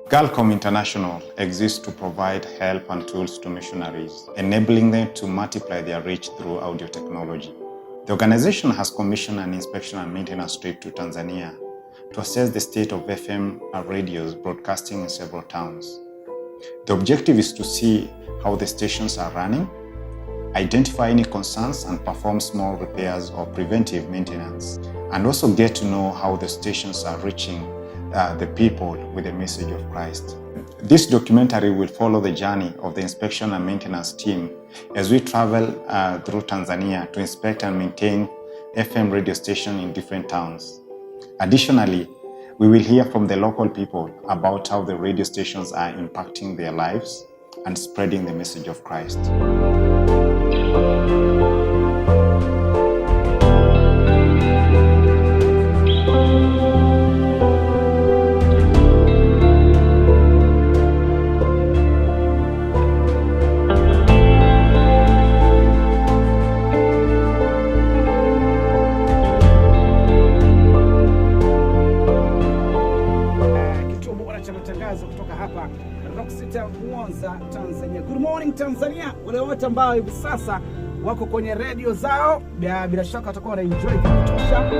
Galcom International exists to provide help and tools to missionaries, enabling them to multiply their reach through audio technology. The organization has commissioned an inspection and maintenance trip to Tanzania to assess the state of FM radios broadcasting in several towns. The objective is to see how the stations are running, identify any concerns and perform small repairs or preventive maintenance, and also get to know how the stations are reaching the people with the message of Christ. This documentary will follow the journey of the inspection and maintenance team as we travel through Tanzania to inspect and maintain FM radio stations in different towns. Additionally, we will hear from the local people about how the radio stations are impacting their lives and spreading the message of Christ. Kutoka hapa Mwanza, Tanzania. Good morning Tanzania. Wale wote ambao hivi sasa wako kwenye radio zao, bila shaka watakuwa na enjoy kutosha.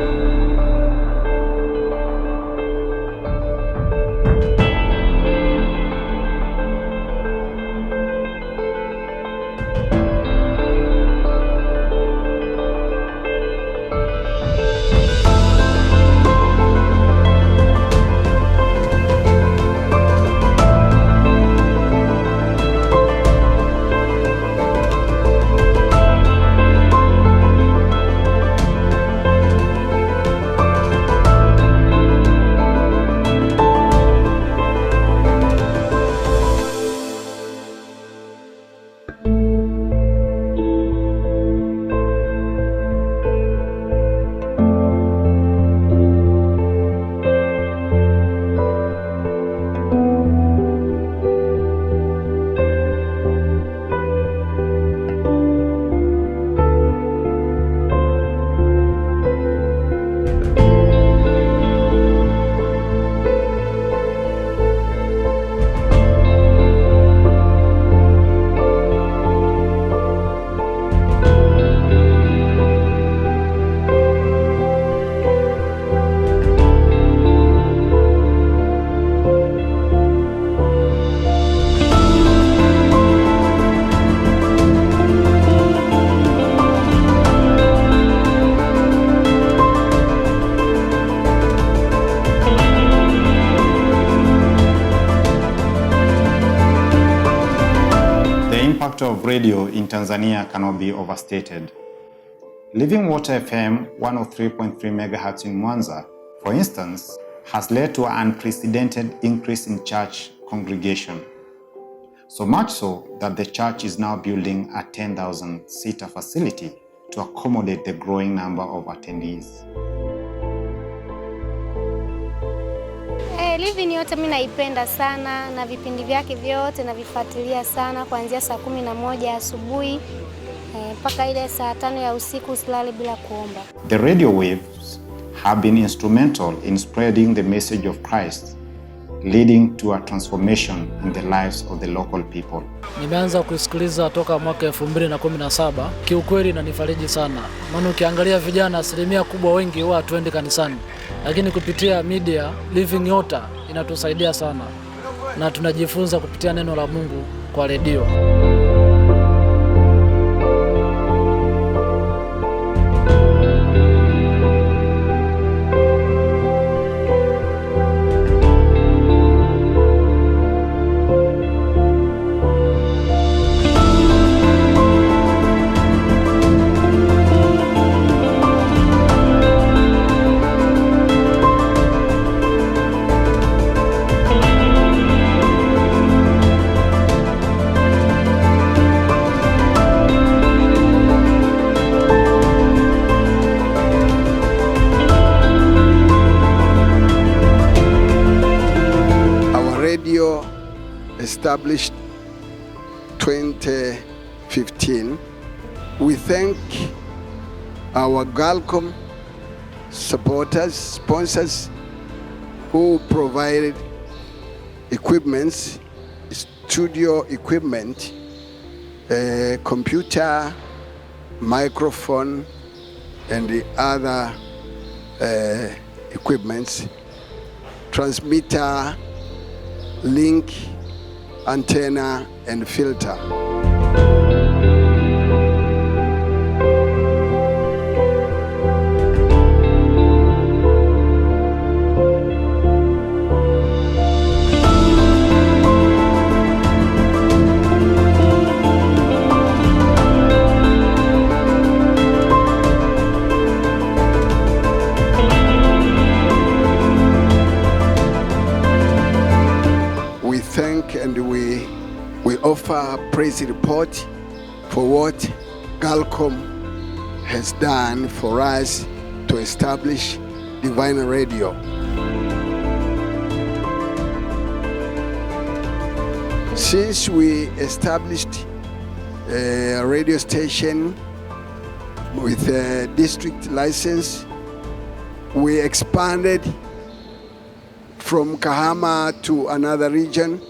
The impact of radio in Tanzania cannot be overstated. Living Water FM 103.3 MHz in Mwanza, for instance, has led to an unprecedented increase in church congregation. So much so that the church is now building a 10,000-seater facility to accommodate the growing number of attendees. Living yote mimi naipenda sana na vipindi vyake vyote navifuatilia sana kuanzia saa 11 asubuhi mpaka ile saa 5 ya usiku usilale bila kuomba. The radio waves have been instrumental in spreading the message of Christ, leading to a transformation in the lives of the local people. Nimeanza kusikiliza toka mwaka 2017. Kiukweli inanifariji sana. Maana ukiangalia vijana asilimia kubwa wengi huwa hatuendi kanisani. Lakini kupitia media Living Water inatusaidia sana. Na tunajifunza kupitia neno la Mungu kwa redio. Established 2015. We thank our Galcom supporters, sponsors who provided equipments, studio equipment, computer, microphone, and the other equipments, transmitter, link, antenna, and filter. We thank and we offer a praise report for what Galcom has done for us to establish Divine Radio. Since we established a radio station with a district license, we expanded from Kahama to another region.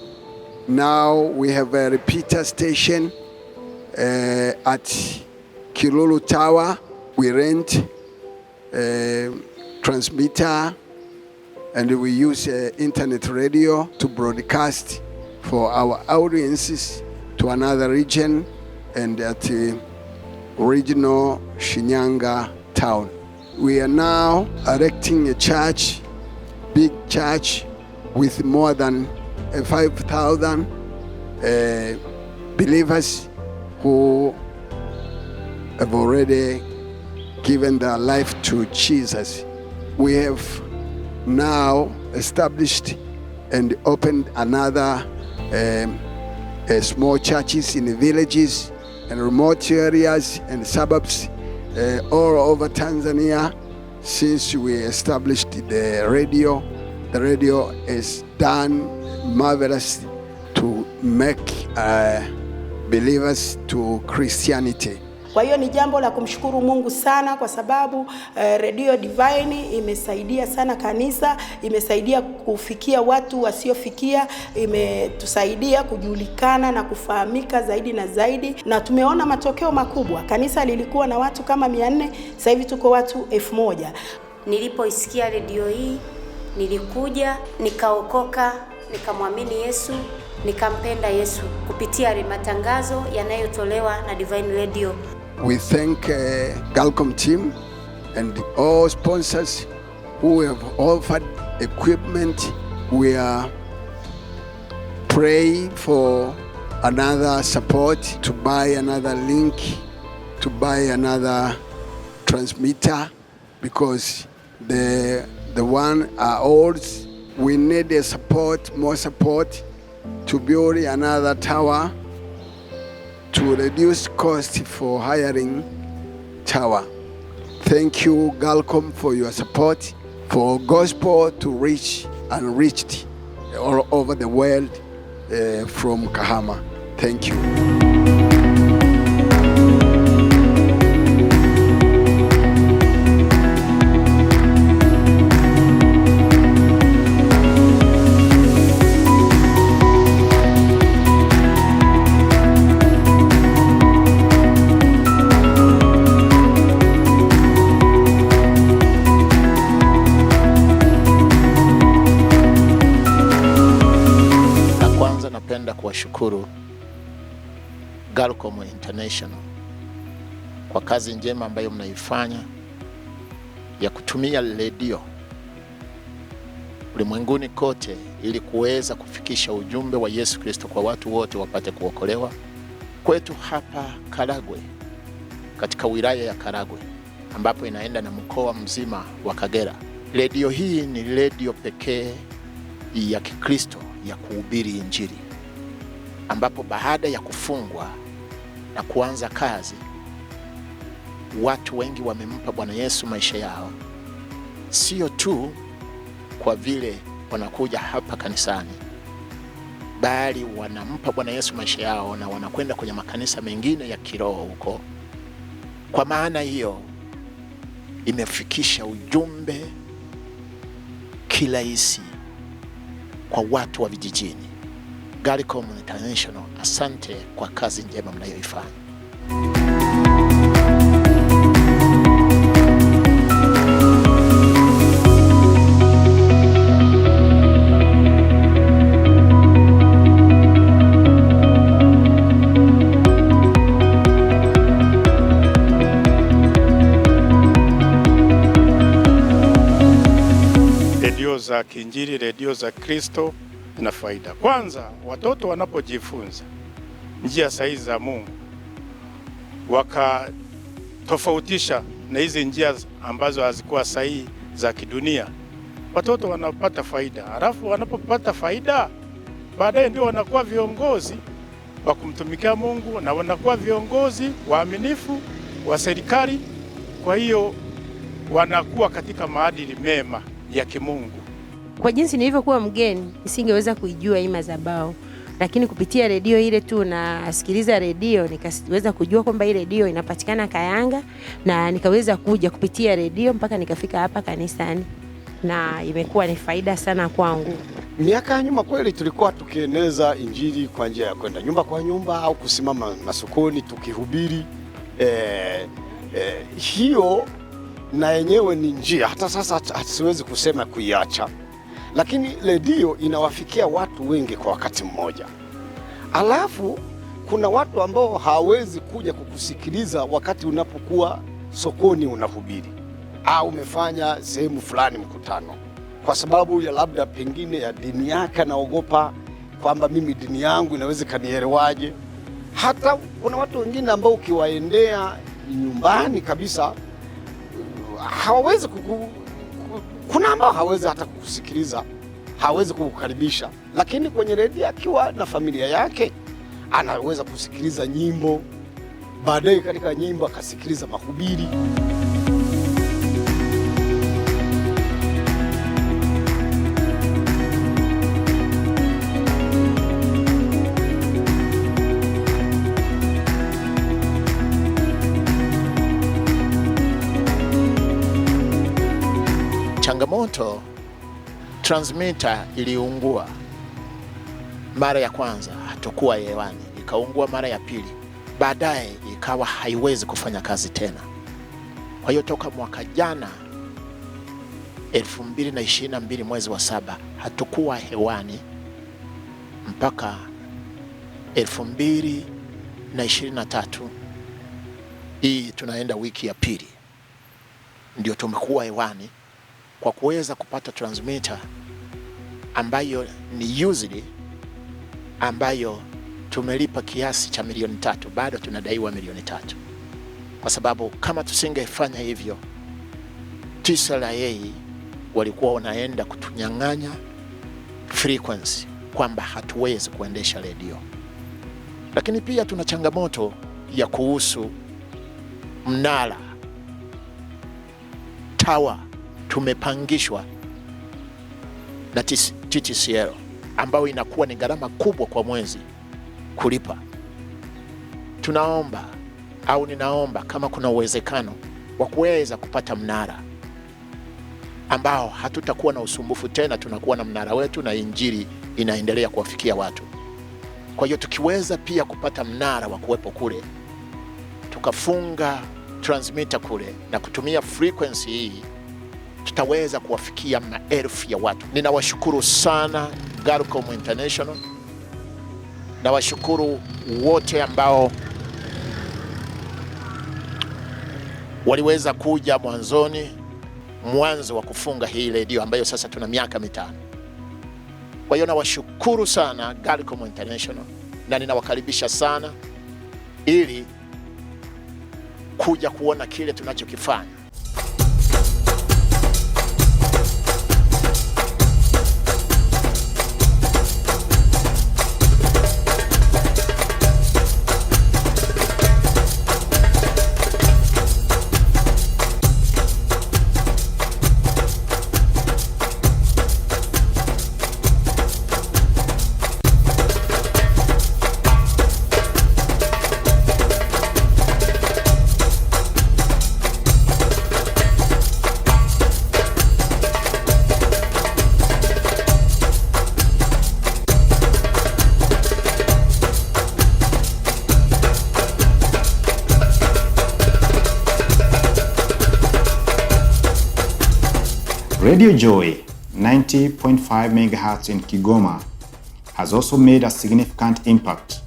Now we have a repeater station at Kilulu Tower. We rent a transmitter and we use internet radio to broadcast for our audiences to another region and at the regional Shinyanga town. We are now erecting a church, big church with more than 5,000 believers who have already given their life to Jesus. We have now established and opened another small churches in the villages and remote areas and suburbs all over Tanzania. Since we established the radio is done marvelous to make believers to Christianity. Kwa hiyo ni jambo la kumshukuru Mungu sana kwa sababu Radio Divine imesaidia sana kanisa, imesaidia kufikia watu wasiofikia, imetusaidia kujulikana na kufahamika zaidi na zaidi, na tumeona matokeo makubwa. Kanisa lilikuwa na watu kama 400, sasa hivi tuko watu 1000. Nilipoisikia radio hii, nilikuja, nikaokoka, nikamwamini Yesu, nikampenda Yesu kupitia matangazo yanayotolewa na Divine Radio. We thank Galcom team and all sponsors who have offered equipment. We are praying for another support to buy another link, to buy another transmitter, because the one are old. We need a support, more support to build another tower to reduce cost for hiring tower. Thank you, Galcom, for your support, for gospel to reach unreached all over the world from Kahama. Thank you. Kuwashukuru Galcom International kwa kazi njema ambayo mnaifanya ya kutumia redio ulimwenguni kote ili kuweza kufikisha ujumbe wa Yesu Kristo kwa watu wote wapate kuokolewa. Kwetu hapa Karagwe, katika wilaya ya Karagwe ambapo inaenda na mkoa mzima wa Kagera, redio hii ni redio pekee ya Kikristo ya kuhubiri Injili, ambapo baada ya kufungwa na kuanza kazi, watu wengi wamempa Bwana Yesu maisha yao. Sio tu kwa vile wanakuja hapa kanisani, bali wanampa Bwana Yesu maisha yao na wanakwenda kwenye makanisa mengine ya kiroho huko. Kwa maana hiyo imefikisha ujumbe kirahisi kwa watu wa vijijini. Galcom International, asante kwa kazi njema mnayoifanya. Redio za Kiinjili, redio za Kristo zina faida. Kwanza, watoto wanapojifunza njia sahihi za Mungu, wakatofautisha na hizi njia ambazo hazikuwa sahihi za kidunia, watoto wanapata faida. Halafu wanapopata faida, baadaye ndio wanakuwa viongozi wa kumtumikia Mungu na wanakuwa viongozi waaminifu wa serikali. Kwa hiyo wanakuwa katika maadili mema ya kimungu. Kwa jinsi nilivyokuwa mgeni, nisingeweza kuijua hii madhabahu, lakini kupitia redio ile tu nasikiliza redio nikaweza kujua kwamba hii redio inapatikana Kayanga, na nikaweza kuja kupitia redio mpaka nikafika hapa kanisani, na imekuwa ni faida sana kwangu. Miaka ya nyuma kweli tulikuwa tukieneza injili kwa njia ya kwenda nyumba kwa nyumba au kusimama masokoni tukihubiri. Hiyo na yenyewe ni njia, hata sasa hasiwezi kusema kuiacha, lakini redio inawafikia watu wengi kwa wakati mmoja. Alafu kuna watu ambao hawezi kuja kukusikiliza wakati unapokuwa sokoni unahubiri au umefanya sehemu fulani mkutano, kwa sababu ya labda pengine ya dini yake, anaogopa kwamba mimi dini yangu inaweza kanielewaje. Hata kuna watu wengine ambao ukiwaendea nyumbani kabisa hawawezi kuna ambao hawezi hata kukusikiliza, hawezi kukukaribisha, lakini kwenye redio akiwa na familia yake anaweza kusikiliza nyimbo, baadaye katika nyimbo akasikiliza mahubiri. Changamoto, transmitter iliungua mara ya kwanza, hatakuwa hewani, ikaungua mara ya pili, baadaye ikawa haiwezi kufanya kazi tena. Kwa hiyo toka mwaka jana 2022 mwezi wa 7 hatakuwa hewani mpaka 2023 hii tunaenda wiki ya pili ndio tumekuwa hewani kwa kuweza kupata transmitter ambayo ni used, ambayo tumelipa kiasi cha milioni 3, bado tunadaiwa milioni 3, kwa sababu kama tusingefanya hivyo TCRA walikuwa wanaenda kutunyang'anya frequency, kwamba hatuwezi kuendesha redio. Lakini pia tuna changamoto ya kuhusu mnara tower tumepangishwa na TTCL, ambayo inakuwa ni gharama kubwa kwa mwezi kulipa. Tunaomba au ninaomba kama kuna uwezekano wa kuweza kupata mnara ambao hatutakuwa na usumbufu tena, tunakuwa na mnara wetu na injili inaendelea kuwafikia watu. Kwa hiyo tukiweza pia kupata mnara wa kuwepo kule, tukafunga transmitter kule na kutumia frequency hii, tutaweza kuwafikia maelfu ya watu. Ninawashukuru sana Galcom International, nawashukuru wote ambao waliweza kuja mwanzo wa kufunga hii redio ambayo sasa tuna miaka 5. Kwa hiyo nawashukuru sana Galcom International, na ninawakaribisha sana ili kuja kuona kile tunachokifanya. Radio Joy 90.5 MHz in Kigoma has also made a significant impact.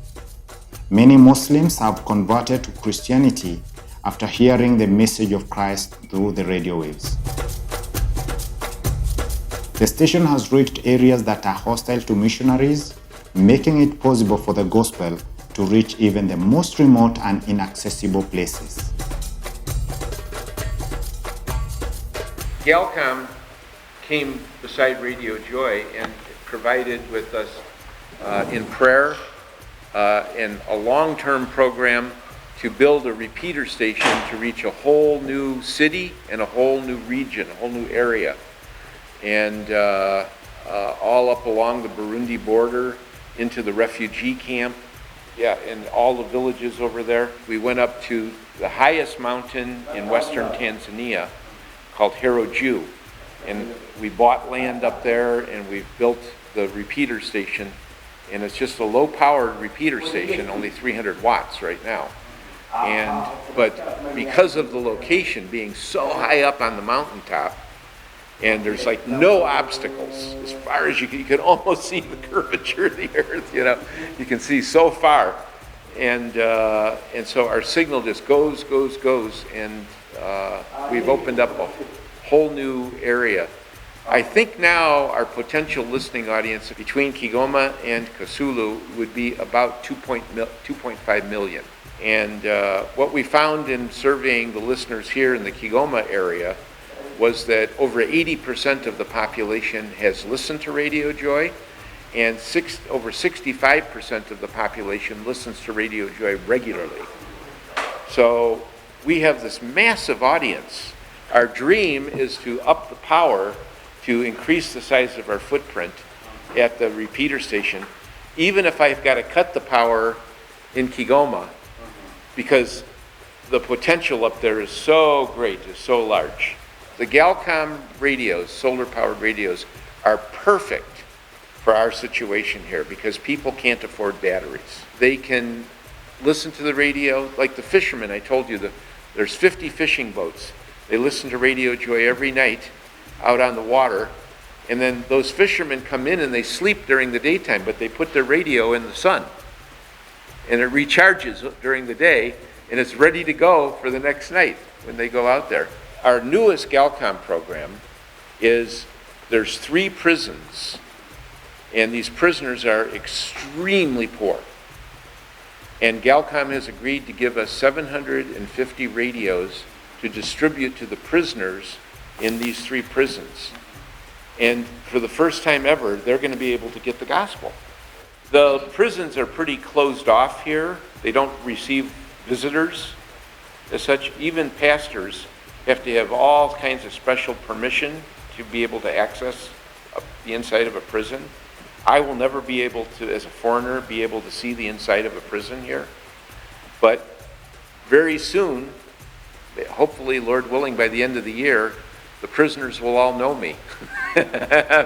Many Muslims have converted to Christianity after hearing the message of Christ through the radio waves. The station has reached areas that are hostile to missionaries, making it possible for the gospel to reach even the most remote and inaccessible places. Galcom came beside Radio Joy and provided with us in prayer and a long-term program to build a repeater station to reach a whole new city and a whole new region, a whole new area. And all up along the Burundi border into the refugee camp, and all the villages over there. We went up to the highest mountain in western Tanzania called Heroju, and we bought land up there and we've built the repeater station, and it's just a low-powered repeater station, only 300 watts right now. But because of the location being so high up on the mountaintop, and there's like no obstacles as far as you can almost see the curvature of the earth, you know, you can see so far, and so our signal just goes, and we've opened up a whole new area. I think now our potential listening audience between Kigoma and Kasulu would be about 2.5 million. And what we found in surveying the listeners here in the Kigoma area was that over 80% of the population has listened to Radio Joy, and over 65% of the population listens to Radio Joy regularly. So we have this massive audience. Our dream is to up the power to increase the size of our footprint at the repeater station, even if I've got to cut the power in Kigoma, because the potential up there is so great, is so large. The Galcom radios, solar-powered radios, are perfect for our situation here because people can't afford batteries. They can listen to the radio, like the fishermen, I told you, there's 50 fishing boats. They listen to Radio Joy every night out on the water, and then those fishermen come in and they sleep during the daytime, but they put their radio in the sun, and it recharges during the day, and it's ready to go for the next night when they go out there. Our newest Galcom program is there's 3 prisons, and these prisoners are extremely poor. And Galcom has agreed to give us 750 radios to distribute to the prisoners in these 3 prisons. And for the first time ever, they're going to be able to get the gospel. The prisons are pretty closed off here. They don't receive visitors as such. Even pastors have to have all kinds of special permission to be able to access the inside of a prison. I will never be able to, as a foreigner, be able to see the inside of a prison here. But very soon, hopefully, Lord willing, by the end of the year, the prisoners will all know me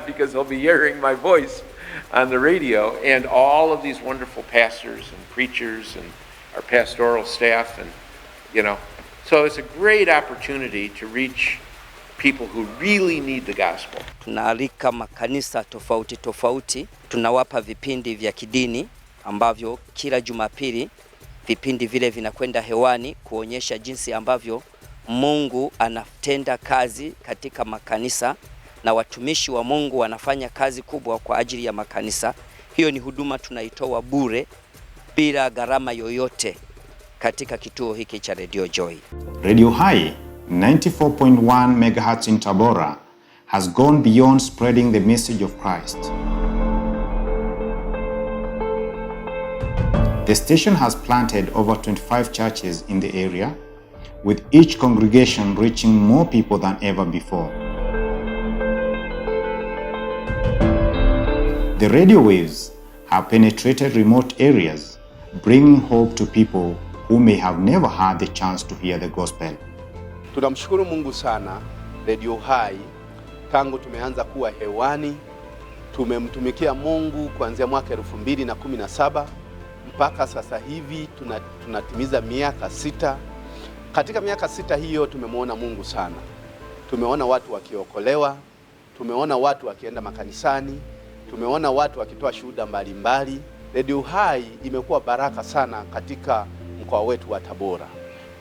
because they'll be hearing my voice on the radio, and all of these wonderful pastors and preachers and our pastoral staff, and so it's a great opportunity to reach people who really need the gospel. Tunaalika makanisa tofauti tofauti, tunawapa vipindi vya kidini ambavyo kila Jumapili vipindi vile vinakwenda hewani kuonyesha jinsi ambavyo Mungu anatenda kazi katika makanisa na watumishi wa Mungu wanafanya kazi kubwa kwa ajili ya makanisa. Hiyo ni huduma tunaitoa bure bila gharama yoyote katika kituo hiki cha Radio Joy. Radio High 94.1 MHz in Tabora has gone beyond spreading the message of Christ. The station has planted over 25 churches in the area, with each congregation reaching more people than ever before. The radio waves have penetrated remote areas, bringing hope to people who may have never had the chance to hear the gospel. Tunamshukuru Mungu sana Radio High, tangu tumeanza kuwa hewani, tumemtumikia Mungu kuanzia mwaka 2017 mpaka sasa hivi tunatimiza miaka 6. Katika miaka 6 hiyo tumemwona Mungu sana. Tumeona watu wakiokolewa, tumeona watu wakienda makanisani, tumeona watu wakitoa shuhuda mbalimbali. Radio Hai imekuwa baraka sana katika mkoa wetu wa Tabora.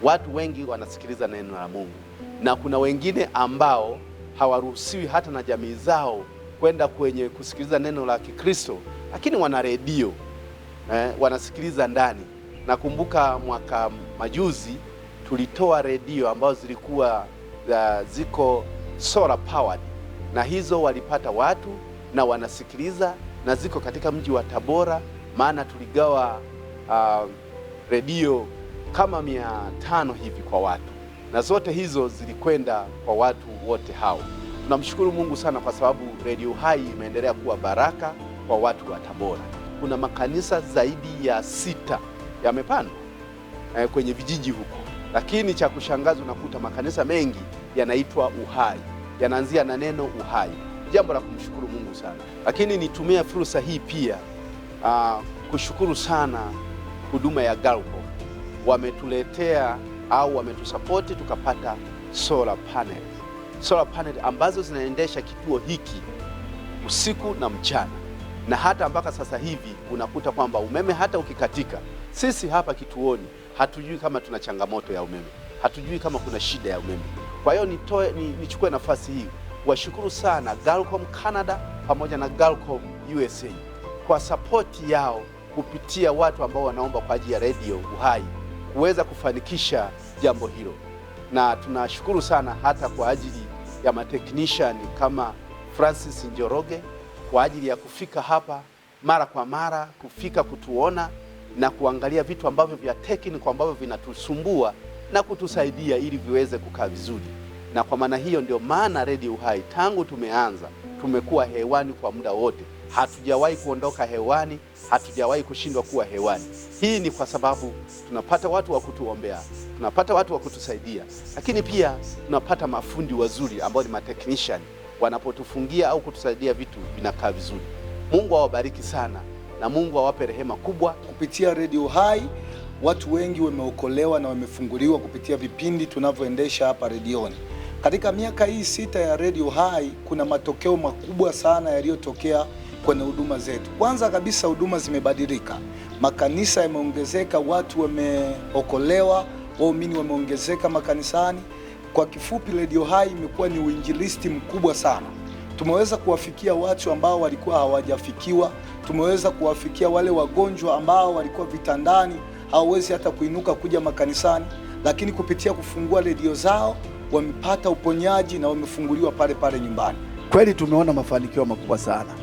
Watu wengi wanasikiliza neno la Mungu, na kuna wengine ambao hawaruhusiwi hata na jamii zao kwenda kwenye kusikiliza neno la Kikristo, lakini wana redio wanasikiliza ndani. Nakumbuka mwaka majuzi tulitoa redio ambazo zilikuwa ziko solar powered, na hizo walipata watu na wanasikiliza, na ziko katika mji wa Tabora, maana tuligawa redio kama 500 hivi kwa watu, na zote hizo zilikwenda kwa watu wote hao. Tunamshukuru Mungu sana kwa sababu Radio Hai imeendelea kuwa baraka kwa watu wa Tabora. Kuna makanisa zaidi ya 6 yamepandwa kwenye vijiji huko, lakini cha kushangaza unakuta makanisa mengi yanaitwa Uhai, yanaanzia na neno uhai. Jambo la kumshukuru Mungu sana. Lakini nitumie fursa hii pia kushukuru sana huduma ya Galcom. Wametuletea au wametusapoti tukapata solar panel ambazo zinaendesha kituo hiki usiku na mchana, na hata mpaka sasa hivi unakuta kwamba umeme hata ukikatika, sisi hapa kituoni hatujui kama tuna changamoto ya umeme, hatujui kama kuna shida ya umeme. Kwa hiyo nichukue nafasi hii washukuru sana Galcom Canada pamoja na Galcom USA kwa sapoti yao kupitia watu ambao wanaomba kwa ajili ya Radio Uhai kuweza kufanikisha jambo hilo. Na tunashukuru sana hata kwa ajili ya matechnician kama Francis Njoroge kwa ajili ya kufika hapa mara kwa mara, kufika kutuona na kuangalia vitu ambavyo vya technical ambavyo vinatusumbua na kutusaidia ili viweze kukaa vizuri. Na kwa maana hiyo ndio maana Radio Uhai tangu tumeanza tumekuwa hewani kwa muda wote. Hatujawahi kuondoka hewani, hatujawahi kushindwa kuwa hewani. Hii ni kwa sababu tunapata watu wa kutuombea, tunapata watu wa kutusaidia, lakini pia tunapata mafundi wazuri ambao ni matechnician, wanapotufungia au kutusaidia vitu vinakaa vizuri. Mungu awabariki sana na Mungu awape rehema kubwa. Kupitia Radio Hai watu wengi wameokolewa na wamefunguliwa kupitia vipindi tunavyoendesha hapa redioni. Katika miaka hii 6 ya Radio Hai kuna matokeo makubwa sana yaliyotokea kwenye huduma zetu. Kwanza kabisa huduma zimebadilika, makanisa yameongezeka, watu wameokolewa, waumini wameongezeka makanisani. Kwa kifupi, Radio Hai imekuwa ni uinjilisti mkubwa sana. Tumeweza kuwafikia watu ambao walikuwa hawajafikiwa, tumeweza kuwafikia wale wagonjwa ambao walikuwa vitandani, hawawezi hata kuinuka kuja makanisani, lakini kupitia kufungua redio zao wamepata uponyaji na wamefunguliwa pale pale nyumbani. Kweli tumeona mafanikio makubwa sana.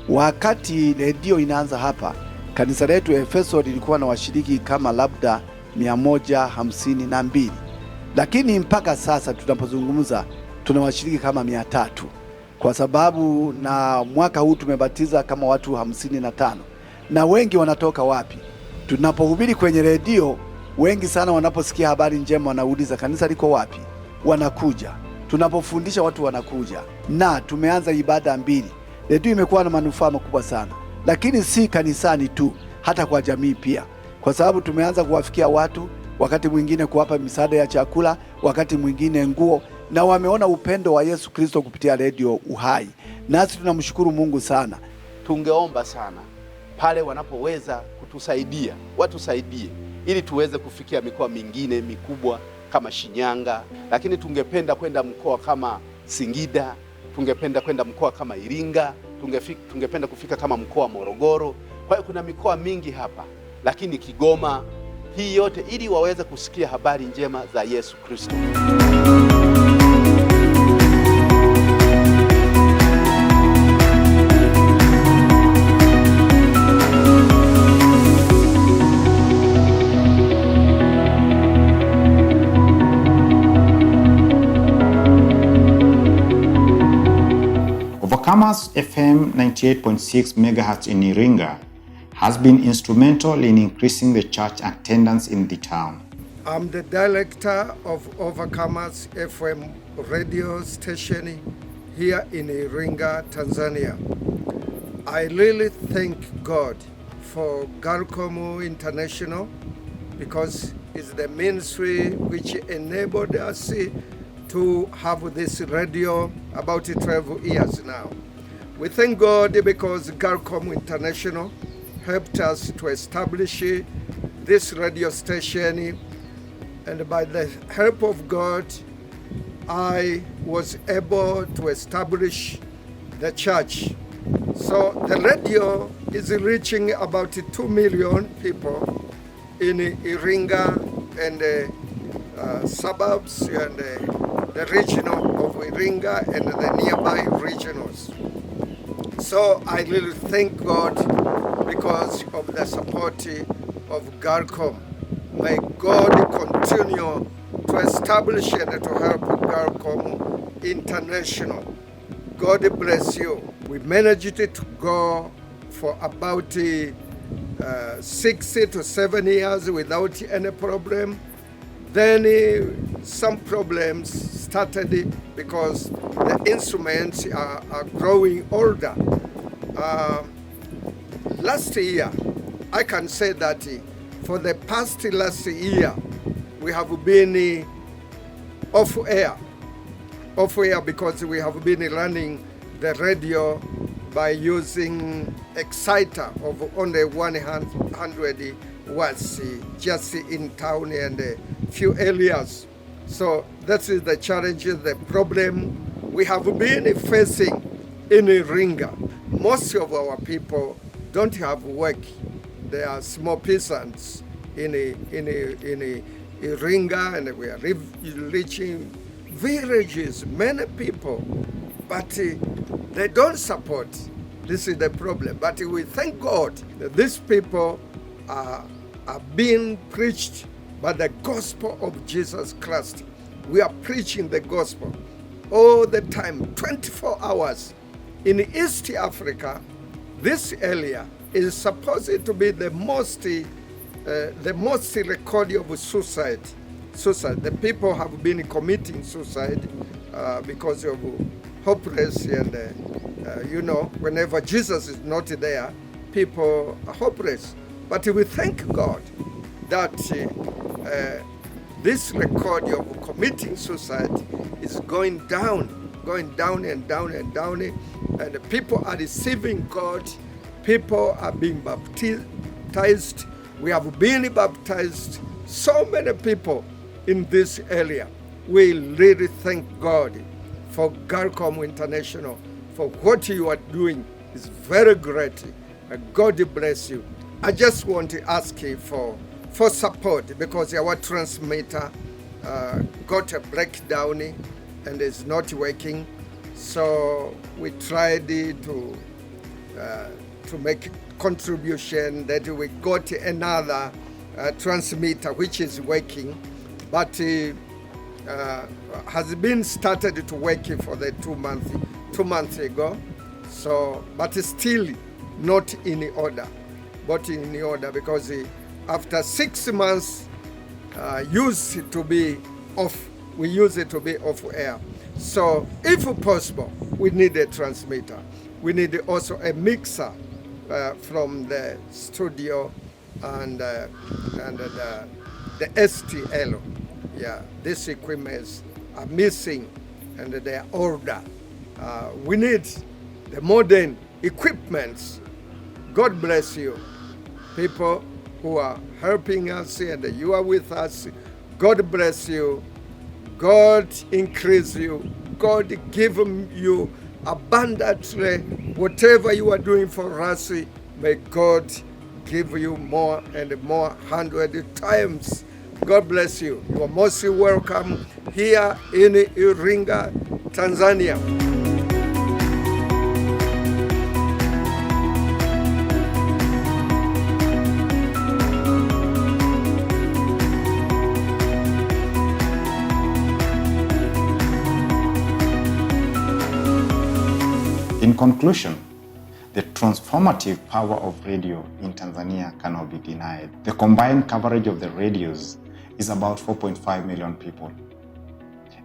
Wakati redio inaanza hapa, kanisa letu Efeso lilikuwa na washiriki kama labda 152, lakini mpaka sasa tunapozungumza tuna washiriki kama 300, kwa sababu na mwaka huu tumebatiza kama watu 55. Na wengi wanatoka wapi? Tunapohubiri kwenye redio, wengi sana wanaposikia habari njema wanauliza kanisa liko wapi? Wanakuja. Tunapofundisha watu wanakuja. Na tumeanza ibada 2. Redio imekuwa na manufaa makubwa sana, lakini si kanisani tu, hata kwa jamii pia, kwa sababu tumeanza kuwafikia watu, wakati mwingine kuwapa misaada ya chakula, wakati mwingine nguo, na wameona upendo wa Yesu Kristo kupitia Radio Uhai. Nasi tunamshukuru Mungu sana. Tungeomba sana pale wanapoweza kutusaidia, watusaidie ili tuweze kufikia mikoa mingine mikubwa kama Shinyanga, lakini tungependa kwenda mkoa kama Singida, tungependa kwenda mkoa kama Iringa, tungependa kufika kama mkoa wa Morogoro. Kwa hiyo kuna mikoa mingi hapa, lakini Kigoma, hii yote ili waweze kusikia habari njema za Yesu Kristo. Overcomers FM 98.6 MHz in Iringa has been instrumental in increasing the church attendance in the town. I'm the director of Overcomers FM radio station here in Iringa, Tanzania. I really thank God for Galcom International because it's the ministry which enabled us to have this radio about 12 years now. We thank God because Galcom International helped us to establish this radio station, and by the help of God, I was able to establish the church. So the radio is reaching about 2 million people in Iringa and suburbs and the region of Iringa and the nearby regionals. So I really thank God because of the support of Galcom. May God continue to establish and to help Galcom International. God bless you. We managed to go for about 6 to 7 years without any problem. Then some problems started because the instruments are growing older. Last year, I can say that for the past last year, we have been off air because we have been running the radio by using exciter of only 100 watts just in town and a few areas. So that is the challenge, the problem we have been facing in Iringa. Most of our people don't have work. They are small peasants in Iringa, and we are reaching villages, many people, but they don't support. This is the problem. But we thank God that these people are being preached by the gospel of Jesus Christ. We are preaching the gospel all the time, 24 hours. In East Africa, this area is supposed to be the most record of suicide. The people have been committing suicide because of hopeless, and whenever Jesus is not there, people are hopeless. But we thank God that this record of committing suicide is going down and down, and people are receiving God. People are being baptized. We have been baptized, so many people in this area. We really thank God for Galcom International, for what you are doing. It's very great. God bless you. I just want to ask you for support because our transmitter got a breakdown and is not working. So we tried to make contribution that we got another transmitter which is working, but has been started to work for the 2 months ago. So, but still not in order. But in order because after 6 months used to be off, we use it to be off air. So if possible, we need a transmitter. We need also a mixer from the studio and the STL. Yeah, these equipments are missing and they are older. We need the modern equipments. God bless you, people who are helping us and you are with us. God bless you. God increase you. God give you abundantly whatever you are doing for us. May God give you more and more 100 times. God bless you. You are most welcome here in Iringa, Tanzania. In conclusion, the transformative power of radio in Tanzania cannot be denied. The combined coverage of the radios is about 4.5 million people.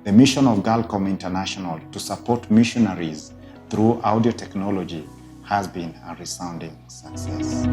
The mission of Galcom International to support missionaries through audio technology has been a resounding success.